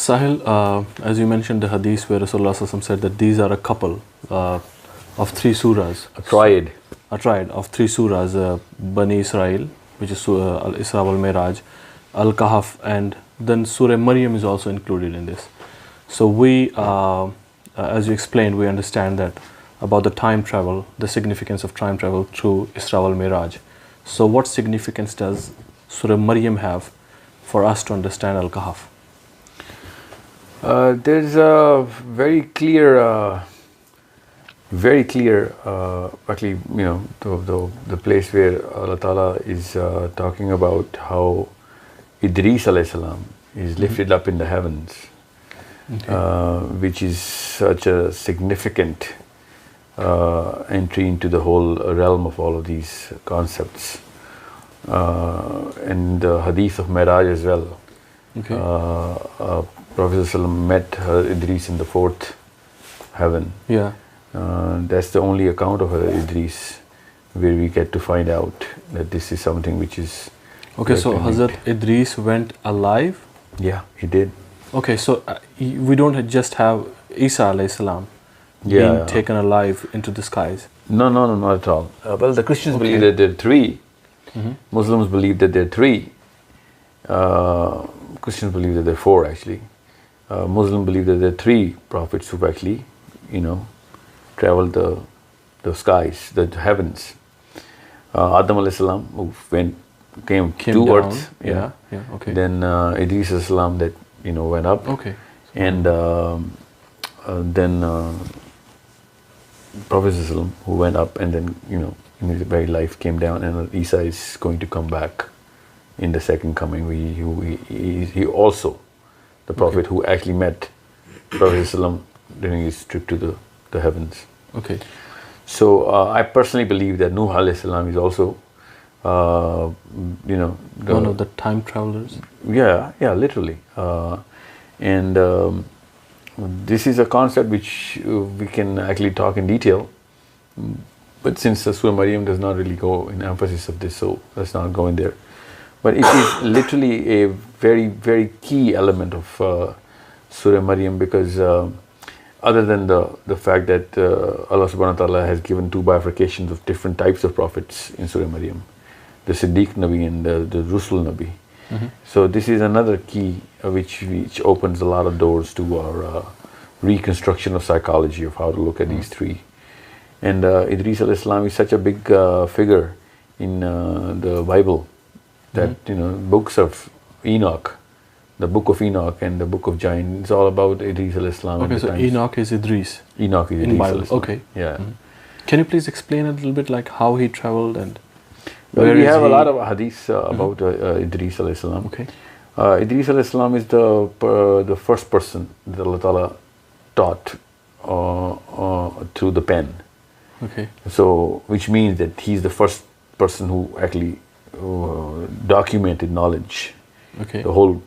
Sahil, as you mentioned the hadith where Rasulullah Sallallahu Alaihi Wasallam said that these are a couple of three surahs. A triad. A triad of three surahs, Bani Israel, which is Surah Al-Isra wal-Miraj, Al-Kahf, and then Surah Maryam is also included in this. So we, as you explained, we understand that about the time travel, the significance of time travel through Isra wal-Miraj. So what significance does Surah Maryam have for us to understand Al-Kahf? There's a very clear, actually, the place where Allah Ta'ala is talking about how Idris alayhi salam is lifted up in the heavens, which is such a significant entry into the whole realm of all of these concepts. And the hadith of Miraj as well. Prophet ﷺ met Idris in the fourth heaven. That's the only account of Idris where we get to find out that this is something which is... Okay, so Hazrat Idris went alive? Yeah, he did. Okay, so we don't just have Isa alayhi salam being taken alive into the skies? No, not at all. Well, the Christians believe that there are three. Muslims believe that there are three. Christians believe that there are four, actually. Muslims believe that there are three prophets who've actually, traveled the skies, the heavens. Adam alayhi salam, who came to down. earth. Okay. Then Idris alayhi salam that, went up. Okay. And then Prophet alayhi salam, who went up and then, in his very life came down, and Isa is going to come back in the second coming. He also, the Prophet who actually met Prophet ﷺ during his trip to the heavens. Okay. So I personally believe that Nuh alayhi salam is also, one of the time travelers. Yeah, literally. And this is a concept which we can actually talk in detail. But since Surah Maryam does not really go in emphasis of this, so let's not go in there. But it is literally a very, very key element of Surah Maryam, because other than the fact that Allah subhanahu wa ta'ala has given two bifurcations of different types of prophets in Surah Maryam, the Siddiq Nabi and the Rusul Nabi. So this is another key which opens a lot of doors to our reconstruction of psychology of how to look at these three. And Idris alayhi salam is such a big figure in the Bible that books of Enoch, the book of Enoch and the book of Giant, it's all about Idris alayhi salam. Okay, so Enoch is Idris. Enoch is Idris in Bible. alayhi salam. Okay. Yeah. Can you please explain a little bit like how he traveled and well, we have a lot of hadiths about Idris alayhi salam. Okay. Idris alayhi salam is the first person that Allah Ta'ala taught through the pen. Okay. So, which means that he's the first person who actually documented knowledge. Okay. The whole,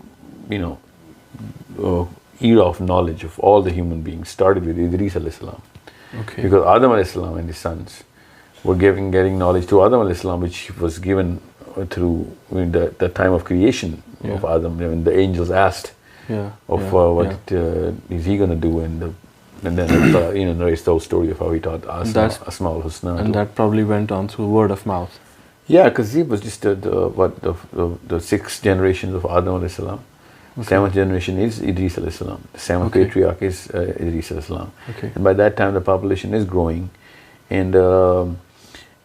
era of knowledge of all the human beings started with Idris alayhi salam. Okay. Because Adam alayhi salam and his sons were getting knowledge to Adam alayhi salam, which was given through the time of creation of Adam, when the angels asked what is he going to do, and then narrates the whole story of how he taught Asma al-Husna. And that probably went on through word of mouth. Yeah, because he was just the sixth generations of Adam alayhi salam. Okay. Seventh generation is Idris alayhi salam. The seventh patriarch is Idris alayhi salam. Okay. And by that time the population is growing, and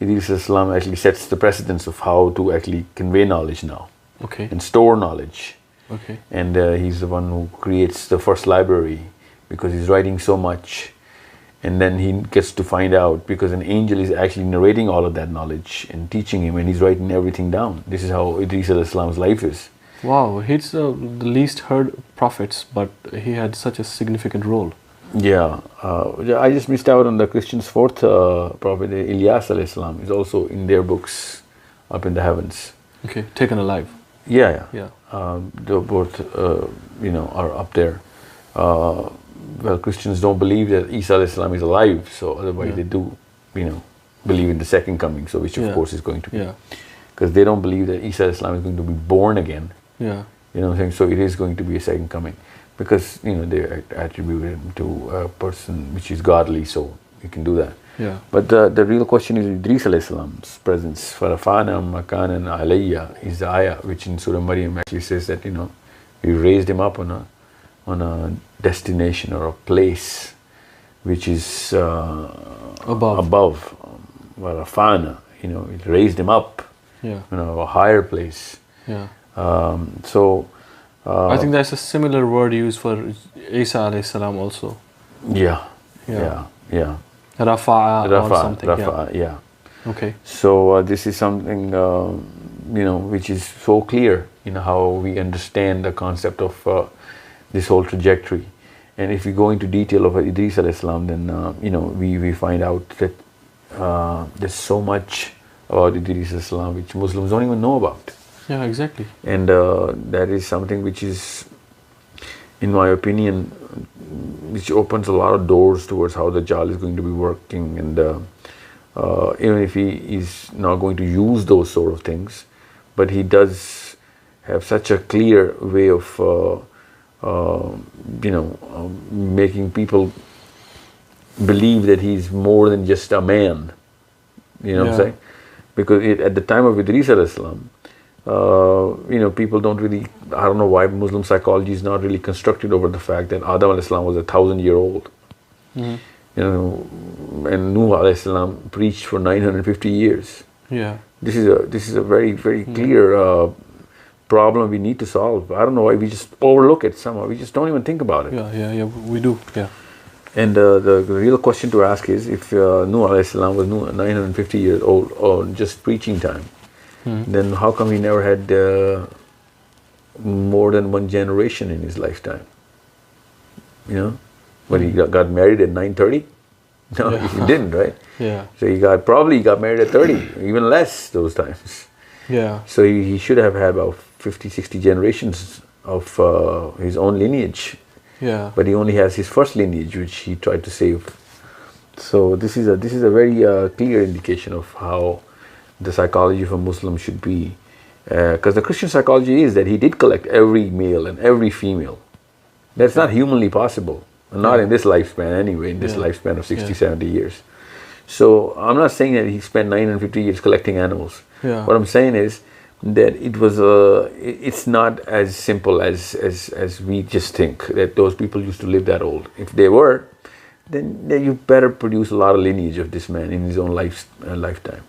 Idris alayhi salam actually sets the precedence of how to actually convey knowledge now. Okay. And store knowledge. Okay. And he's the one who creates the first library, because he's writing so much, and then he gets to find out, because an angel is actually narrating all of that knowledge and teaching him, and he's writing everything down. This is how Idris alayhi salam's life is. Wow, he's the least heard prophets, but he had such a significant role. Yeah, I just missed out on the Christians' fourth prophet, Ilyas alayhi salam, is also in their books up in the heavens. Okay, taken alive. Yeah. They both, are up there. Well, Christians don't believe that Isa alayhi salam is alive, so otherwise they do, believe in the second coming, so which of course is going to be. Because they don't believe that Isa alayhi salam is going to be born again. Yeah. You know what I'm saying? So it is going to be a second coming. because they attribute him to a person which is godly, so you can do that. Yeah. But the real question is Idris alayhi salam's presence. Farafana makanan alayya is the ayah which in Surah Maryam actually says that we raised him up on a destination or a place which is above Farafana. It raised him up. Yeah. A higher place. Yeah. I think that's a similar word used for Isa alayhi salam also. Yeah. Rafa'a or something. Rafa'a, yeah. Okay. So this is something which is so clear in how we understand the concept of this whole trajectory. And if we go into detail of Idris alayhi salam, then we find out that there's so much about Idris alayhi salam which Muslims don't even know about. Yeah, exactly. And that is something which is, in my opinion, which opens a lot of doors towards how the Dajjal is going to be working. And even if he is not going to use those sort of things, but he does have such a clear way of making people believe that he's more than just a man. You know what I'm saying? Because at the time of Idris alayhi salam, people don't really, I don't know why Muslim psychology is not really constructed over the fact that Adam alayhi salam was 1,000-year-old. Mm-hmm. And Nuh alayhi salam preached for 950 years. Yeah. This is a very, very clear problem we need to solve. I don't know why we just overlook it somehow. We just don't even think about it. Yeah, we do. Yeah. And the real question to ask is, if Nuh alayhi salam was 950 years old on just preaching time, then how come he never had more than one generation in his lifetime? But he got married at 930? No, he didn't, right? Yeah. So he got married at 30, even less those times. Yeah. So he should have had about 50, 60 generations of his own lineage. Yeah. But he only has his first lineage, which he tried to save. So this is a very clear indication of how the psychology of a Muslim should be. Because the Christian psychology is that he did collect every male and every female. That's not humanly possible. Not in this lifespan anyway, in this lifespan of 60, 70 years. So I'm not saying that he spent 950 years collecting animals. Yeah. What I'm saying is that it's not as simple as we just think, that those people used to live that old. If they were, then you better produce a lot of lineage of this man in his own lifetime.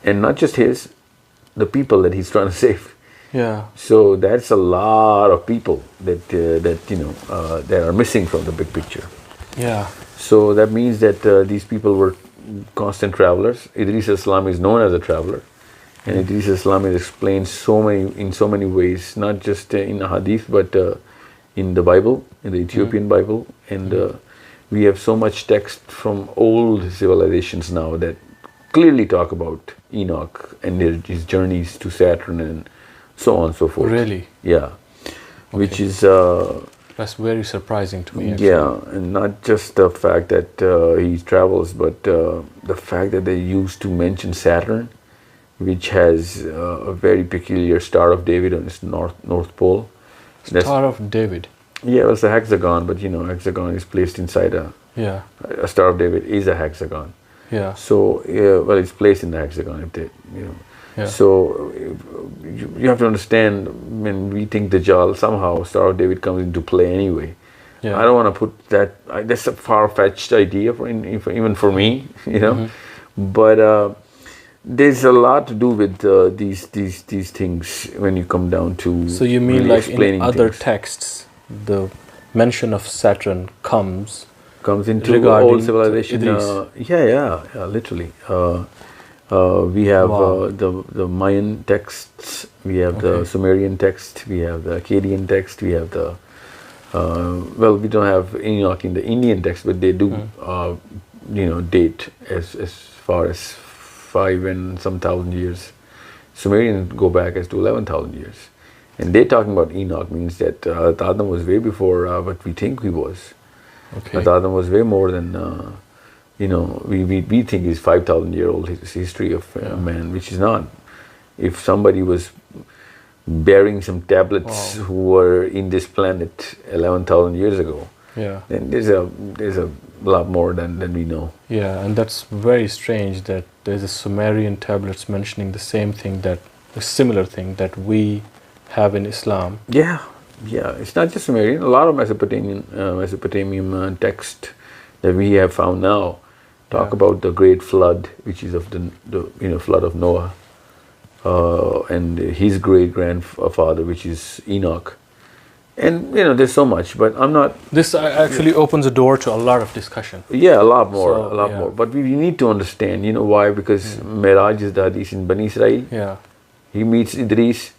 And not just the people that he's trying to save. Yeah. So that's a lot of people that are missing from the big picture. Yeah. So that means that these people were constant travelers. Idris alayhi salam is known as a traveler, and Idris alayhi salam is explained in so many ways, not just in ahadith, but in the Bible, in the Ethiopian Bible, and we have so much text from old civilizations now that clearly talk about Enoch and his journeys to Saturn and so on and so forth. Really? Yeah. Okay. Which is that's very surprising to me, actually. Yeah, and not just the fact that he travels, but the fact that they used to mention Saturn, which has a very peculiar Star of David on its north pole. Star of David? Yeah, well, it's a hexagon, but hexagon is placed inside a Star of David is a hexagon. Yeah. So, it's placed in the hexagon. Yeah. So you have to understand, when we think Dajjal, somehow Star of David comes into play anyway. Yeah. I don't want to put that. That's a far-fetched idea even for me, But there's a lot to do with these things when you come down to. So you mean, really like in other things. texts, the mention of Saturn comes into old civilization. Literally. We have the Mayan texts, we have the Sumerian text, we have the Akkadian text, we have the we don't have Enoch in the Indian text, but they do date as far as 5 and some thousand years. Sumerians go back as to 11,000 years, and they're talking about Enoch means that Adam was way before what we think he was. Adam was way more than. We think is 5,000-year-old history of man, which is not. If somebody was bearing some tablets who were in this planet 11,000 years ago. Yeah. Then there's a lot more than we know. Yeah, and that's very strange that there's a Sumerian tablets mentioning the same thing, that a similar thing that we have in Islam. Yeah, it's not just Sumerian. A lot of Mesopotamian text that we have found now talk about the great flood, which is of the flood of Noah, and his great grandfather, which is Enoch. And there's so much, but I'm not. This actually opens a door to a lot of discussion. Yeah, a lot more, So, more. But we need to understand, why? Because Miraj is the hadith in Bani Israel. Yeah. He meets Idris.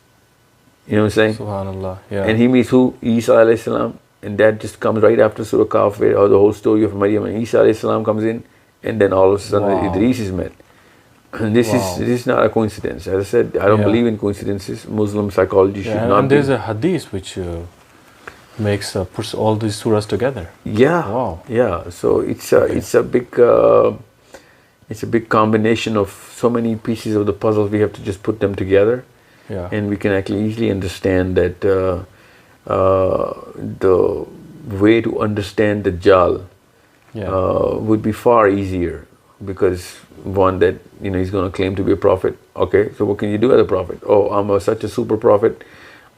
You know what I'm saying? Subhanallah. Yeah. And he meets who? Isa alayhi salam. And that just comes right after Surah Kahf, where the whole story of Maryam and Isa alayhi salam comes in, and then all of a sudden Idris is met. And this is not a coincidence. As I said, I don't believe in coincidences. Muslim psychology should not. And there's a hadith which puts all these surahs together. Yeah. Wow. Yeah. So it's a big combination of so many pieces of the puzzle. We have to just put them together. Yeah. And we can actually easily understand that the way to understand Dajjal would be far easier, because one, that he's going to claim to be a prophet. Okay, so what can you do as a prophet? Oh, I'm such a super prophet,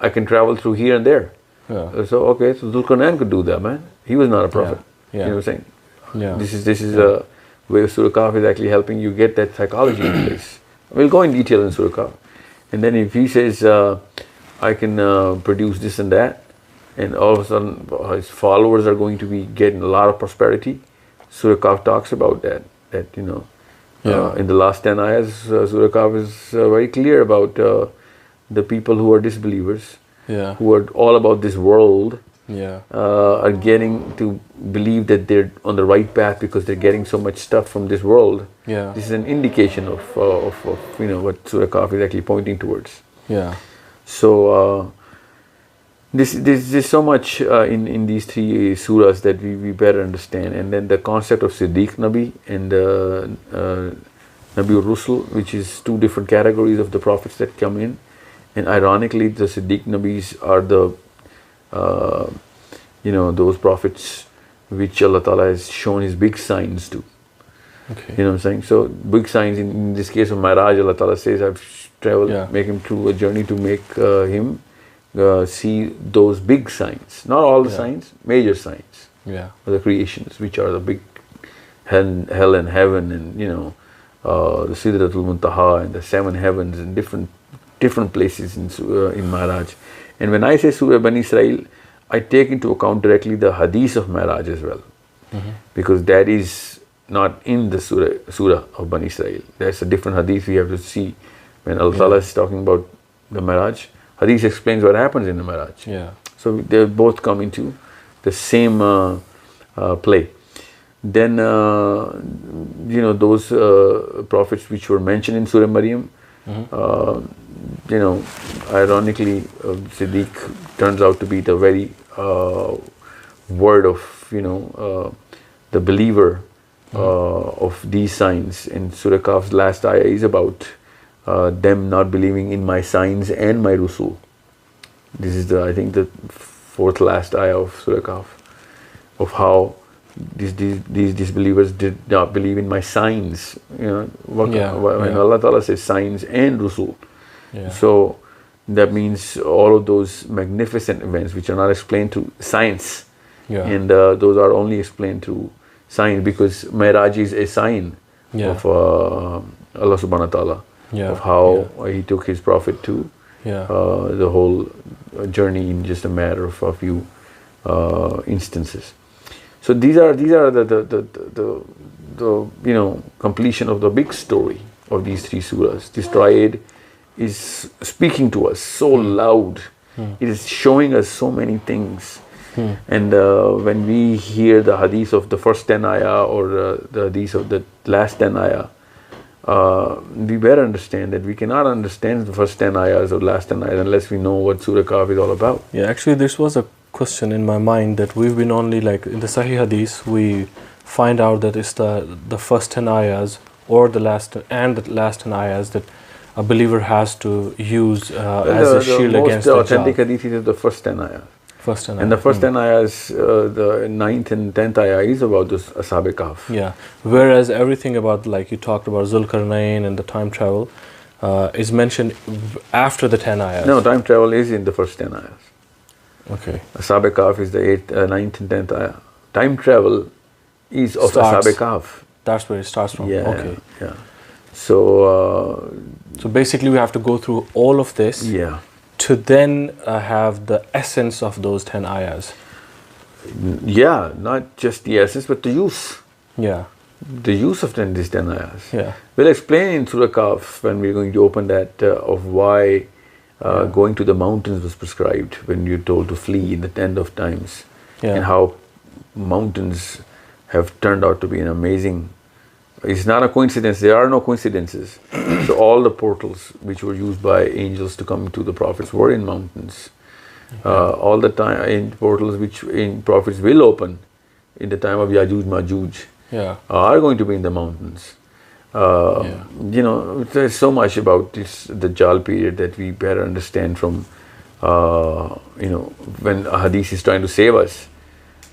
I can travel through here and there. Yeah. So okay, so Dhul-Qarnain could do that, man. He was not a prophet. Yeah. You know what I'm saying? Yeah. This is a way Surah Kahf is actually helping you get that psychology in place. We'll go in detail in Surah Kahf. And then if he says, I can produce this and that, and all of a sudden his followers are going to be getting a lot of prosperity, Surah Kahf talks about that. In the last 10 ayahs, Surah Kahf is very clear about the people who are disbelievers, who are all about this world, are getting to believe that they're on the right path because they're getting so much stuff from this world. Yeah. This is an indication of what Surah Kahf is actually pointing towards. Yeah. So there's so much in these three surahs that we better understand. And then the concept of Siddiq Nabi and Nabi Rusul, which is two different categories of the prophets that come in. And ironically, the Siddiq Nabis are the those prophets which Allah Ta'ala has shown His big signs to. Okay. You know what I'm saying? So big signs in this case of Miraj, Allah Ta'ala says, I've traveled, make him through a journey to make him see those big signs. Not all the signs, major signs. Yeah. Of the creations, which are the big hell and heaven, and the Sidratul Muntaha and the seven heavens and different places in Miraj. And when I say Surah Bani Israel, I take into account directly the hadith of Miraj as well. Because that is not in the surah of Bani Israel. That's a different hadith we have to see. When Allah Ta'ala is talking about the Miraj, hadith explains what happens in the Miraj. Yeah. So they both come into the same play. Then, those prophets which were mentioned in Surah Maryam, ironically, Siddiq turns out to be the very word of, the believer of these signs. And Surah Kahf's last ayah is about them not believing in my signs and my Rusul. This is I think the fourth last ayah of Surah Kahf, of how these disbelievers did not believe in my signs. When Allah Ta'ala says signs and Rusul. So that means all of those magnificent events which are not explained through science, and those are only explained through science, because Mi'raj is a sign of Allah Subhanahu wa Ta'ala, of how He took His Prophet to the whole journey in just a matter of a few instances. So these are the completion of the big story of these three surahs. This triad is speaking to us so loud. It is showing us so many things. And when we hear the hadith of the first 10 ayah or the hadith of the last 10 ayah, we better understand that we cannot understand the first 10 ayahs or last 10 ayahs unless we know what Surah Kahf is all about. Yeah, actually this was a question in my mind, that we've been only in the Sahih Hadith, we find out that it's the first 10 ayahs or the last 10 ayahs that a believer has to use Well, as a shield against the the most authentic Dajjal? hadith is the first 10 ayahs. First and And the first 10 ayahs, the 9th and 10th ayah is about this Ashab Kahf. Yeah. Whereas everything about, like you talked about Zulkarnain and the time travel, is mentioned after the 10 ayahs. No, time travel is in the first 10 ayahs. Okay. Ashab Kahf is the 9th and 10th ayah. Time travel is of Starts. Ashab Kahf. That's where it starts from. Yeah. Okay. Yeah. So, So basically, we have to go through all of this yeah. to then have the essence of those 10 ayahs. Yeah, not just the essence, but the use. Yeah. The use of these 10 ayahs. Yeah. We'll explain in Surah Kahf when we're going to open that of why going to the mountains was prescribed when you're told to flee in the end of times. Yeah. And how mountains have turned out to be an amazing. It's not a coincidence. There are no coincidences. So all the portals which were used by angels to come to the prophets were in mountains. All the time, in portals which in prophets will open in the time of Yajuj Majuj are going to be in the mountains. You know, there's so much about this Dajjal period that we better understand from, you know, when ahadith is trying to save us.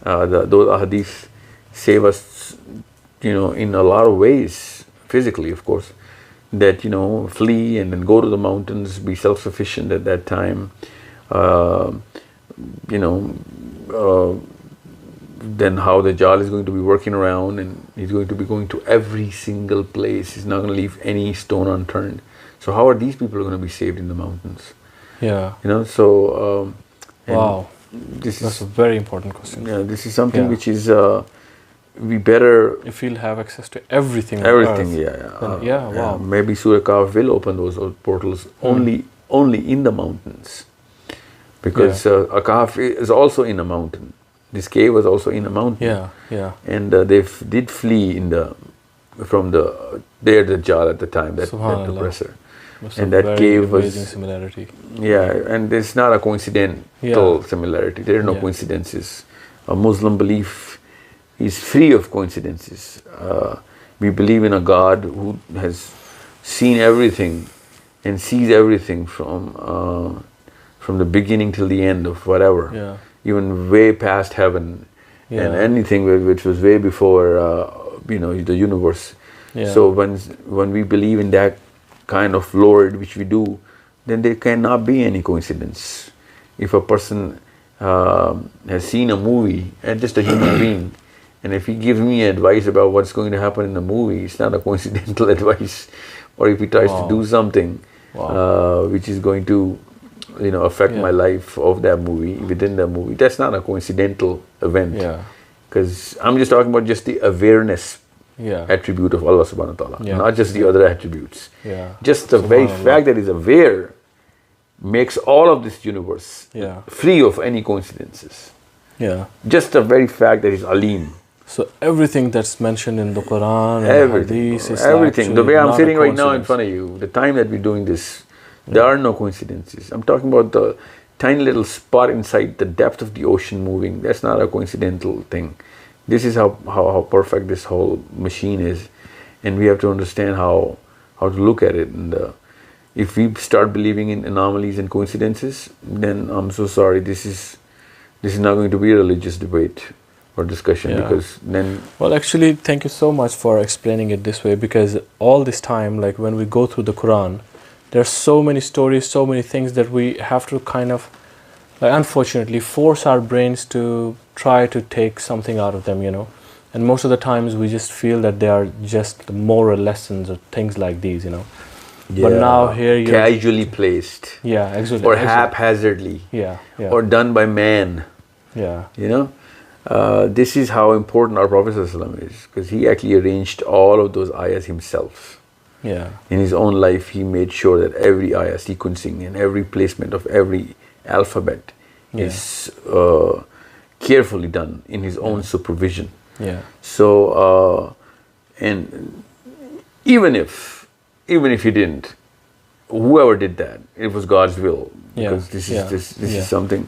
Those ahadith save us, you know, in a lot of ways, physically, of course, that, you know, flee and then go to the mountains, be self-sufficient at that time, you know, then how the Dajjal is going to be working around and he's going to be going to every single place. He's not going to leave any stone unturned. So how are these people going to be saved in the mountains? Yeah. You know, so... wow. That's a very important question. Yeah, this is something which is... we better... If we'll have access to everything. Everything, wow. Maybe Surah Kahf will open those portals only in the mountains. Because a Kahf is also in a mountain. This cave was also in a mountain. And they did flee from the Dajjal at the time, that oppressor. And that cave was... amazing similarity. Yeah, and it's not a coincidental similarity. There are no coincidences. A Muslim belief is free of coincidences. We believe in a God who has seen everything and sees everything from the beginning till the end of whatever, even way past heaven and anything which was way before you know, the universe. So when we believe in that kind of Lord, which we do, then there cannot be any coincidence. If a person has seen a movie and just a human being, and if he gives me advice about what's going to happen in the movie, it's not a coincidental advice. Or if he tries to do something which is going to, you know, affect my life of that movie, within that movie, that's not a coincidental event. Because I'm just talking about just the awareness attribute of Allah subhanahu wa ta'ala, not just the other attributes. Just the very fact that he's aware makes all of this universe free of any coincidences. Just the very fact that he's Alim. So everything that's mentioned in the Quran and Hadith is everything. The way I'm sitting right now in front of you, the time that we're doing this, there are no coincidences. I'm talking about the tiny little spot inside the depth of the ocean moving. That's not a coincidental thing. This is how perfect this whole machine is, and we have to understand how to look at it. And if we start believing in anomalies and coincidences, then I'm so sorry. This is not going to be a religious debate or discussion, because then... Well, actually, thank you so much for explaining it this way, because all this time, like when we go through the Quran, there are so many stories, so many things that we have to kind of, like, unfortunately, force our brains to try to take something out of them, you know. And most of the times we just feel that they are just the moral lessons or things like these, you know. But now here you're... casually placed. Exactly. Or haphazardly. Or done by man. You know. This is how important our Prophet ﷺ is, because he actually arranged all of those ayahs himself. In his own life, he made sure that every ayah sequencing and every placement of every alphabet is carefully done in his own supervision. So, and even if he didn't, whoever did that, it was God's will, because this is something.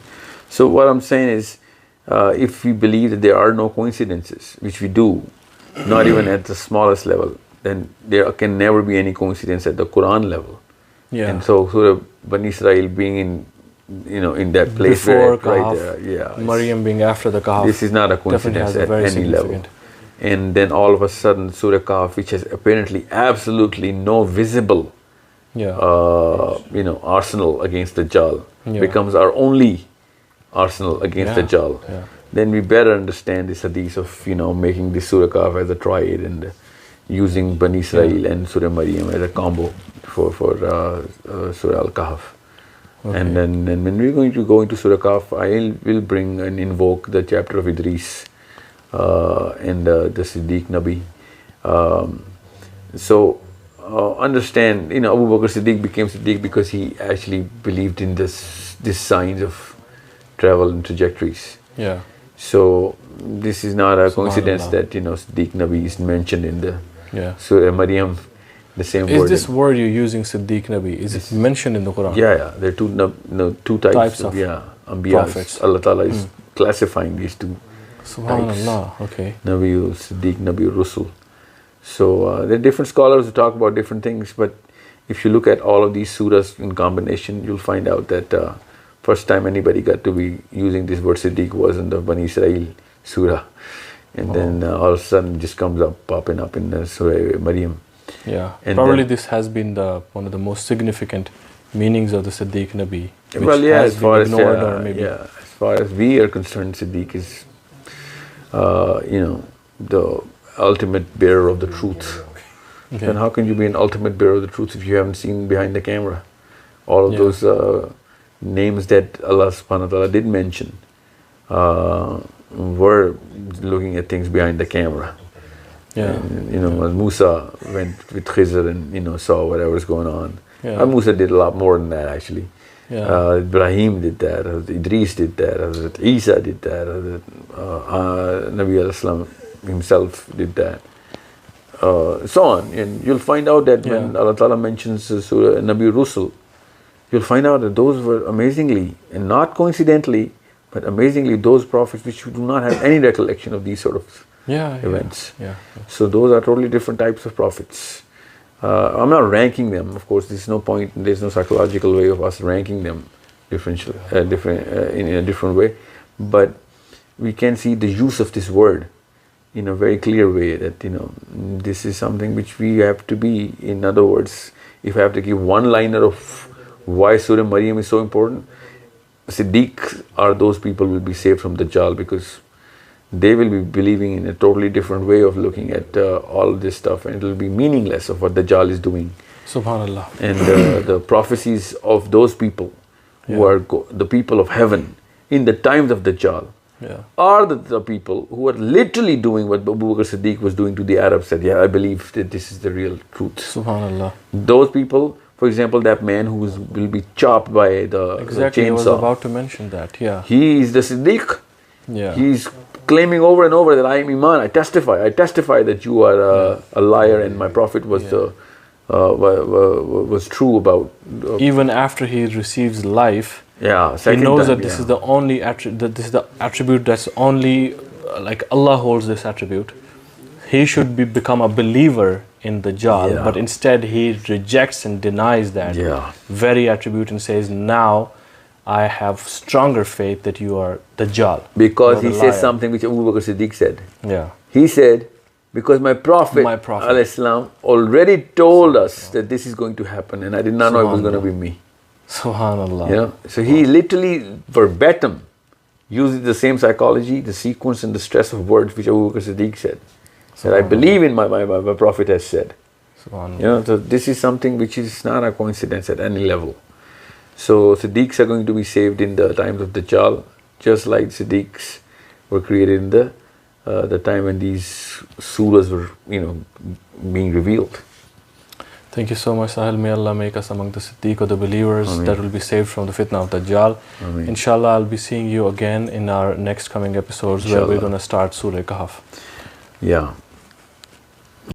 So what I'm saying is, if we believe that there are no coincidences, which we do, not even at the smallest level, then there can never be any coincidence at the Quran level. Yeah. And so Surah Bani Israel being in that place Before where right Kahf, there, yeah. Maryam being after the Kahf. This is not a definitely coincidence has a at very any level. significant. And then all of a sudden, Surah Kahf, which has apparently absolutely no visible, Yeah. arsenal against Dajjal, Yeah. becomes our only arsenal against Yeah. Dajjal. Yeah. Then we better understand this hadith of making this Surah Kahf as a triad and using Bani Israel and Surah Maryam as a combo for Surah Al-Kahf. Okay. And then when we're going to go into Surah Kahf, I will bring and invoke the chapter of Idris and the Siddiq Nabi. Understand, Abu Bakr Siddiq became Siddiq because he actually believed in this signs of travel and trajectories. Yeah. So this is not a coincidence Subhanallah. that Siddiq Nabi is mentioned in the Yeah. Surah Maryam, the same Is word. this word you're using, Siddiq Nabi, is it mentioned in the Quran? Yeah. There are two types of Anbiyas. prophets. Allah Ta'ala is classifying these two Subhanallah. Okay. Nabi Siddiq, Nabi Rusul. So there are different scholars who talk about different things, but if you look at all of these surahs in combination, you'll find out that first time anybody got to be using this word Siddiq was in the Bani Israel surah. And then all of a sudden it just comes up, popping up in the Surah Maryam. Yeah. And Probably then- this has been one of the most significant meanings of the Siddiq Nabi. Which Well, yeah, has as far been ignored or maybe. as far as we are concerned, Siddiq is, the ultimate bearer of the truth. Okay. Then how can you be an ultimate bearer of the truth if you haven't seen behind the camera? All of Yeah. those names that Allah subhanahu wa ta'ala did mention were looking at things behind the camera. Yeah. And, as Musa went with Khizr and, saw whatever was going on. Yeah. Musa did a lot more than that actually. Yeah. Ibrahim did that, Idris did that, Isa did that, Nabi al-Islam himself did that. So on. And you'll find out that when Allah Ta'ala mentions Surah Nabi Rusul, you'll find out that those were amazingly, and not coincidentally, but amazingly those prophets which do not have any recollection of these sort of events. Yeah. So those are totally different types of prophets. I'm not ranking them, of course. There's no point. There's no psychological way of us ranking them in a different way. But we can see the use of this word in a very clear way. That this is something which we have to be. In other words, if I have to give one liner of why Surah Maryam is so important, Siddiq are those people who will be saved from Dajjal because they will be believing in a totally different way of looking at all this stuff, and it will be meaningless of what Dajjal is doing. Subhanallah. And the prophecies of those people who are the people of heaven in the times of Dajjal are the people who are literally doing what Abu Bakr Siddiq was doing to the Arabs, said, I believe that this is the real truth. Subhanallah. Those people, for example, that man who will be chopped by the Exactly, chainsaw. I was about to mention that, He is the Siddiq. Yeah. He's claiming over and over that I am Iman, I testify that you are a liar and my prophet was was true about. Even after he receives life, he knows that this is the only attribute that's only like Allah holds this attribute. He should become a believer in Dajjal, but instead he rejects and denies that very attribute and says, now I have stronger faith that you are Dajjal. Because he says something which Abu Bakr Siddiq said. He said, because my Prophet ﷺ already told us that this is going to happen, and I did not know it was going to be me. Subhanallah. So he literally verbatim uses the same psychology, the sequence and the stress of words which Abu Bakr Siddiq said. That I believe in my Prophet has said. So this is something which is not a coincidence at any level. So Siddiqs are going to be saved in the times of Dajjal, just like Siddiqs were created in the time when these surahs were, being revealed. Thank you so much, Sahil. May Allah make us among the Siddiq or the believers that will be saved from the fitna of Dajjal. Inshallah, I'll be seeing you again in our next coming episodes where we're going to start Surah Kahf. Yeah.